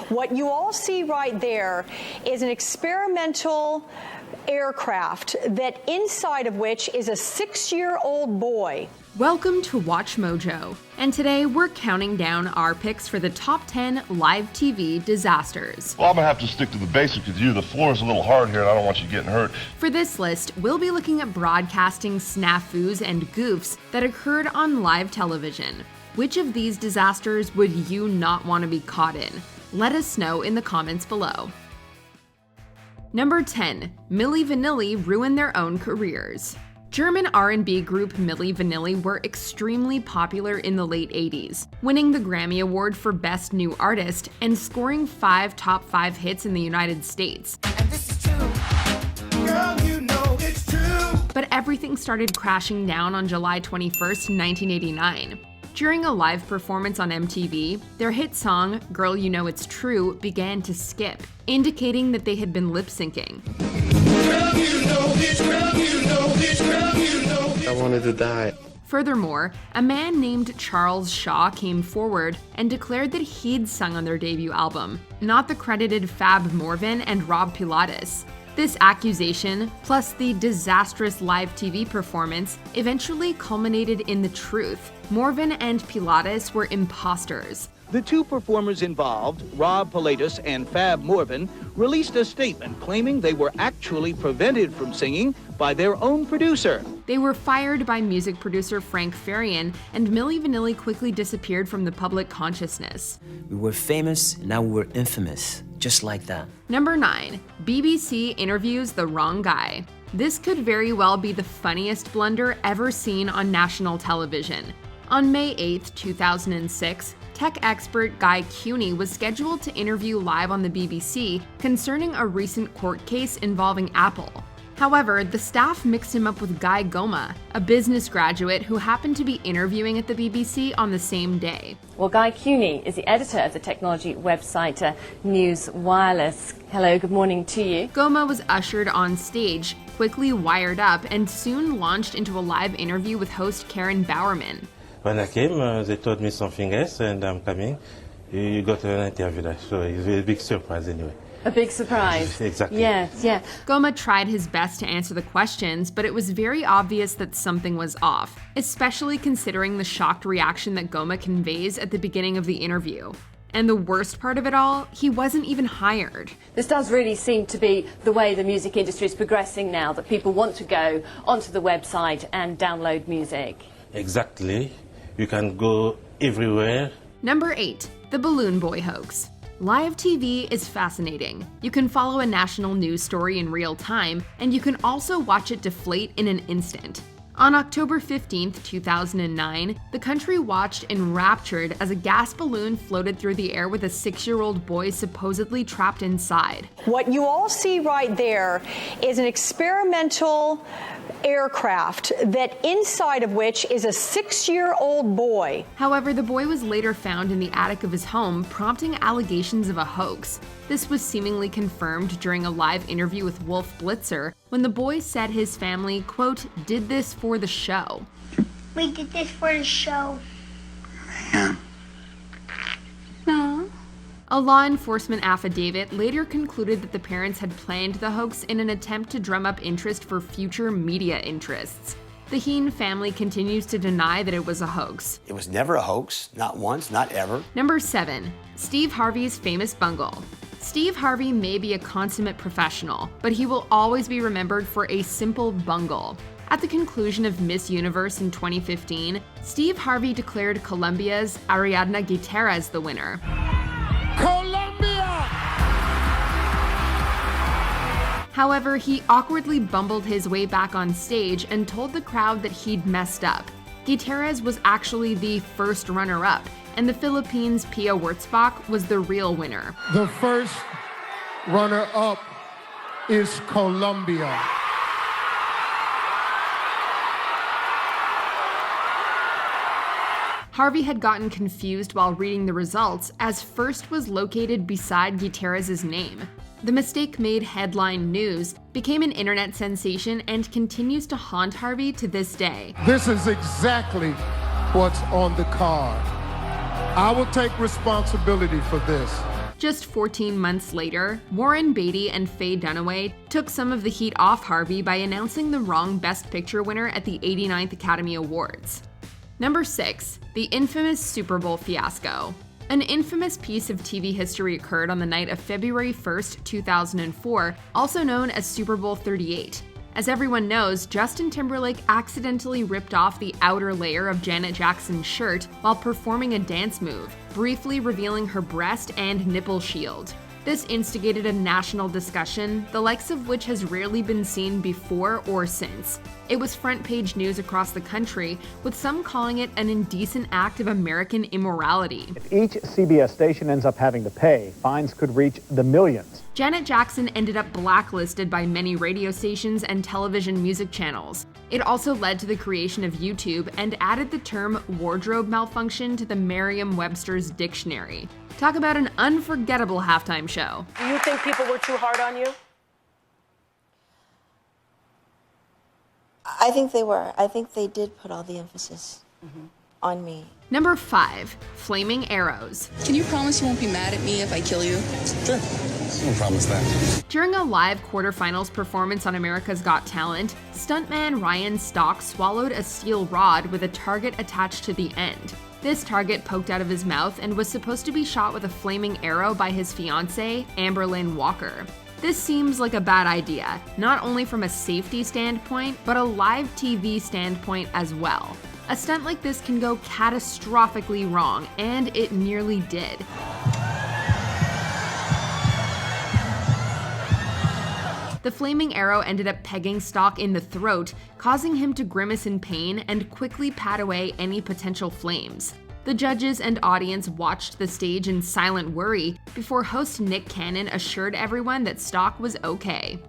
What you all see right there is an experimental aircraft that inside of which is a 6-year-old boy. Welcome to Watch Mojo, and today we're counting down our picks for the top 10 live TV disasters. Well, I'm gonna have to stick to the basics with you. The floor is a little hard here and I don't want you getting hurt. For this list, we'll be looking at broadcasting snafus and goofs that occurred on live television. Which of these disasters would you not want to be caught in? Let us know in the comments below. Number 10. Milli Vanilli ruin their own careers. German R&B group Milli Vanilli were extremely popular in the late 80s, winning the Grammy Award for Best New Artist and scoring 5 top 5 hits in the United States. And this is true. Girl, you know it's true. But everything started crashing down on July 21st, 1989. During a live performance on MTV, their hit song, Girl You Know It's True, began to skip, indicating that they had been lip-syncing. I wanted to die. Furthermore, a man named Charles Shaw came forward and declared that he'd sung on their debut album, not the credited Fab Morvan and Rob Pilatus. This accusation, plus the disastrous live TV performance, eventually culminated in the truth. Morvan and Pilatus were imposters. The two performers involved, Rob Pilatus and Fab Morvan, released a statement claiming they were actually prevented from singing by their own producer. They were fired by music producer Frank Farian, and Milli Vanilli quickly disappeared from the public consciousness. We were famous, now we're infamous. Just like that. Number 9. BBC interviews the wrong guy. This could very well be the funniest blunder ever seen on national television. On May 8, 2006, tech expert Guy Cuny was scheduled to interview live on the BBC concerning a recent court case involving Apple. However, the staff mixed him up with Guy Goma, a business graduate who happened to be interviewing at the BBC on the same day. Well, Guy Cuny is the editor of the technology website News Wireless. Hello, good morning to you. Goma was ushered on stage, quickly wired up, and soon launched into a live interview with host Karen Bowerman. When I came, they told me something else, and I'm coming. You got an interview, so it's a big surprise anyway. A big surprise. Exactly. Yes, yeah. Goma tried his best to answer the questions, but it was very obvious that something was off, especially considering the shocked reaction that Goma conveys at the beginning of the interview. And the worst part of it all, he wasn't even hired. This does really seem to be the way the music industry is progressing now, that people want to go onto the website and download music. Exactly. You can go everywhere. Number 8. The Balloon Boy hoax. Live TV is fascinating. You can follow a national news story in real time, and you can also watch it deflate in an instant. On October 15, 2009, the country watched enraptured as a gas balloon floated through the air with a 6-year-old boy supposedly trapped inside. What you all see right there is an experimental aircraft that inside of which is a 6-year-old boy. However, the boy was later found in the attic of his home, prompting allegations of a hoax. This was seemingly confirmed during a live interview with Wolf Blitzer, when the boy said his family, quote, did this for the show. We did this for the show. Man. No. A law enforcement affidavit later concluded that the parents had planned the hoax in an attempt to drum up interest for future media interests. The Heen family continues to deny that it was a hoax. It was never a hoax, not once, not ever. Number 7. Steve Harvey's famous bungle. Steve Harvey may be a consummate professional, but he will always be remembered for a simple bungle. At the conclusion of Miss Universe in 2015, Steve Harvey declared Colombia's Ariadna Gutierrez the winner. Colombia! However, he awkwardly bumbled his way back on stage and told the crowd that he'd messed up. Gutierrez was actually the first runner-up, and the Philippines' Pia Wurtzbach was the real winner. The first runner-up is Colombia. Harvey had gotten confused while reading the results, as first was located beside Gutierrez's name. The mistake made headline news, became an internet sensation, and continues to haunt Harvey to this day. This is exactly what's on the card. I will take responsibility for this. Just 14 months later, Warren Beatty and Faye Dunaway took some of the heat off Harvey by announcing the wrong Best Picture winner at the 89th Academy Awards. Number 6. The infamous Super Bowl fiasco. An infamous piece of TV history occurred on the night of February 1st, 2004, also known as Super Bowl 38. As everyone knows, Justin Timberlake accidentally ripped off the outer layer of Janet Jackson's shirt while performing a dance move, briefly revealing her breast and nipple shield. This instigated a national discussion, the likes of which has rarely been seen before or since. It was front-page news across the country, with some calling it an indecent act of American immorality. If each CBS station ends up having to pay, fines could reach the millions. Janet Jackson ended up blacklisted by many radio stations and television music channels. It also led to the creation of YouTube and added the term wardrobe malfunction to the Merriam-Webster's dictionary. Talk about an unforgettable halftime show. Do you think people were too hard on you? I think they were. I think they did put all the emphasis on me. Number 5. Flaming arrows. Can you promise you won't be mad at me if I kill you? Sure. No promise that. During a live quarterfinals performance on America's Got Talent, stuntman Ryan Stock swallowed a steel rod with a target attached to the end. This target poked out of his mouth and was supposed to be shot with a flaming arrow by his fiancée, Amberlynn Walker. This seems like a bad idea, not only from a safety standpoint, but a live TV standpoint as well. A stunt like this can go catastrophically wrong, and it nearly did. The flaming arrow ended up pegging Stock in the throat, causing him to grimace in pain and quickly pat away any potential flames. The judges and audience watched the stage in silent worry before host Nick Cannon assured everyone that Stock was okay.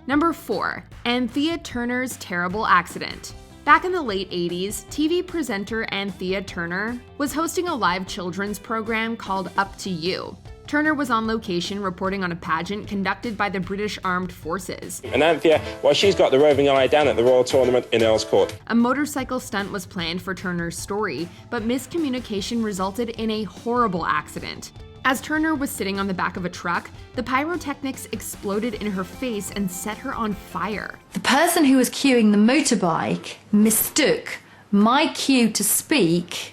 Number 4. Anthea Turner's terrible accident. Back in the late 80s, TV presenter Anthea Turner was hosting a live children's program called Up to You. Turner was on location reporting on a pageant conducted by the British Armed Forces. And Anthea, well, she's got the roving eye down at the Royal Tournament in Earl's Court. A motorcycle stunt was planned for Turner's story, but miscommunication resulted in a horrible accident. As Turner was sitting on the back of a truck, the pyrotechnics exploded in her face and set her on fire. The person who was cueing the motorbike mistook my cue to speak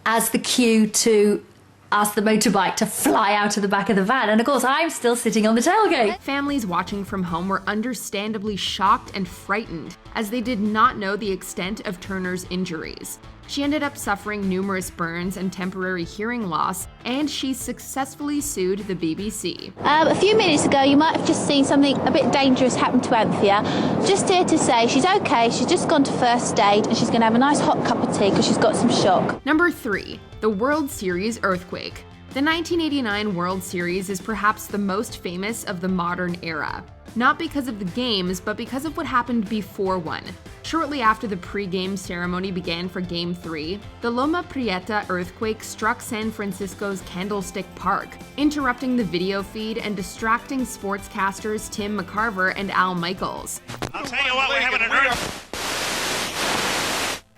as the cue to ask the motorbike to fly out of the back of the van, and of course I'm still sitting on the tailgate. Families watching from home were understandably shocked and frightened, as they did not know the extent of Turner's injuries. She ended up suffering numerous burns and temporary hearing loss, and she successfully sued the BBC. A few minutes ago, you might have just seen something a bit dangerous happen to Anthea. Just here to say she's okay, she's just gone to first aid, and she's going to have a nice hot cup of tea because she's got some shock. Number 3. The World Series earthquake. The 1989 World Series is perhaps the most famous of the modern era. Not because of the games, but because of what happened before one. Shortly after the pre-game ceremony began for Game 3, the Loma Prieta earthquake struck San Francisco's Candlestick Park, interrupting the video feed and distracting sportscasters Tim McCarver and Al Michaels. I'll tell you what, we're having an earthquake.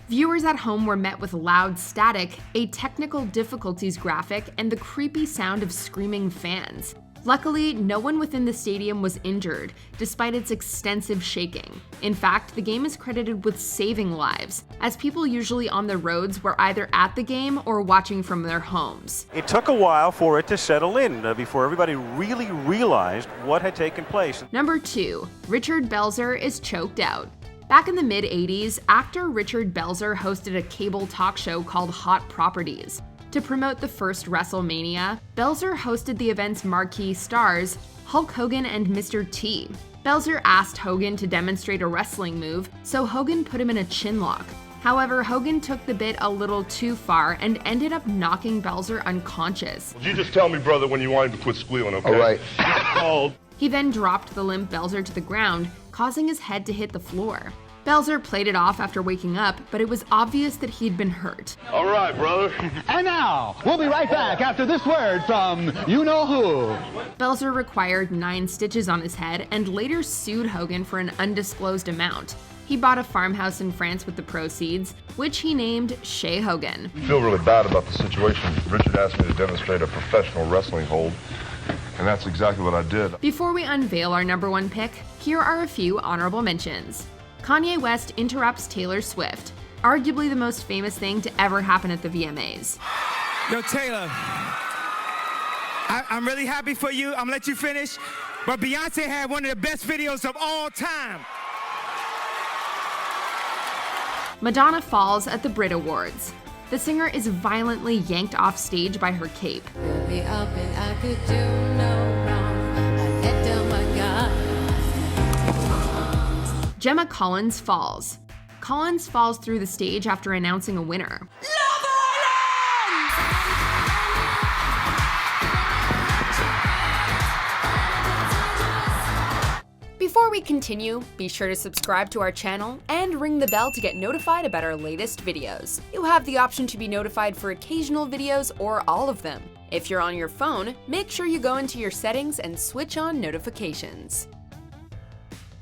Viewers at home were met with loud static, a technical difficulties graphic, and the creepy sound of screaming fans. Luckily, no one within the stadium was injured, despite its extensive shaking. In fact, the game is credited with saving lives, as people usually on the roads were either at the game or watching from their homes. It took a while for it to settle in before everybody really realized what had taken place. Number 2. Richard Belzer is choked out. Back in the mid-80s, actor Richard Belzer hosted a cable talk show called Hot Properties. To promote the first WrestleMania, Belzer hosted the event's marquee stars, Hulk Hogan and Mr. T. Belzer asked Hogan to demonstrate a wrestling move, so Hogan put him in a chinlock. However, Hogan took the bit a little too far and ended up knocking Belzer unconscious. You just tell me, brother, when you want him to quit squealing, okay? All right. He then dropped the limp Belzer to the ground, causing his head to hit the floor. Belzer played it off after waking up, but it was obvious that he'd been hurt. All right, brother. And now, we'll be right back after this word from you-know-who. Belzer required 9 stitches on his head and later sued Hogan for an undisclosed amount. He bought a farmhouse in France with the proceeds, which he named Shea Hogan. I feel really bad about the situation. Richard asked me to demonstrate a professional wrestling hold, and that's exactly what I did. Before we unveil our number one pick, here are a few honorable mentions. Kanye West interrupts Taylor Swift, arguably the most famous thing to ever happen at the VMAs. Yo, Taylor, I'm really happy for you. I'm gonna let you finish. But Beyonce had one of the best videos of all time. Madonna falls at the Brit Awards. The singer is violently yanked off stage by her cape. Gemma Collins falls. Collins falls through the stage after announcing a winner. Before we continue, be sure to subscribe to our channel and ring the bell to get notified about our latest videos. You have the option to be notified for occasional videos or all of them. If you're on your phone, make sure you go into your settings and switch on notifications.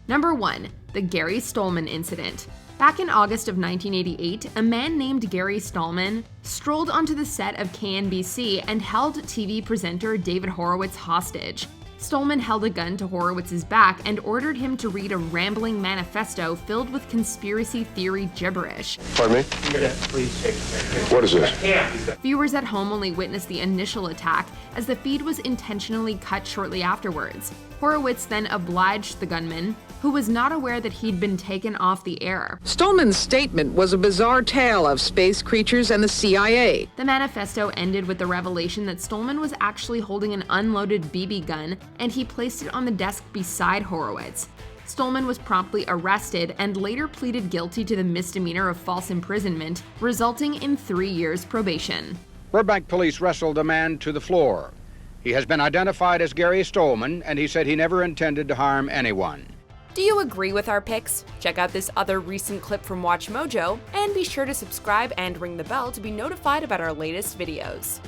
Number 1. The Gary Stolman Incident. Back in August of 1988, a man named Gary Stolman strolled onto the set of KNBC and held TV presenter David Horowitz hostage. Stolman held a gun to Horowitz's back and ordered him to read a rambling manifesto filled with conspiracy theory gibberish. Pardon me? What is this? Viewers at home only witnessed the initial attack, as the feed was intentionally cut shortly afterwards. Horowitz then obliged the gunman, who was not aware that he'd been taken off the air. Stolman's statement was a bizarre tale of space creatures and the CIA. The manifesto ended with the revelation that Stolman was actually holding an unloaded BB gun, and he placed it on the desk beside Horowitz. Stolman was promptly arrested and later pleaded guilty to the misdemeanor of false imprisonment, resulting in 3 years probation. Burbank police wrestled a man to the floor. He has been identified as Gary Stolman, and he said he never intended to harm anyone. Do you agree with our picks? Check out this other recent clip from WatchMojo, and be sure to subscribe and ring the bell to be notified about our latest videos.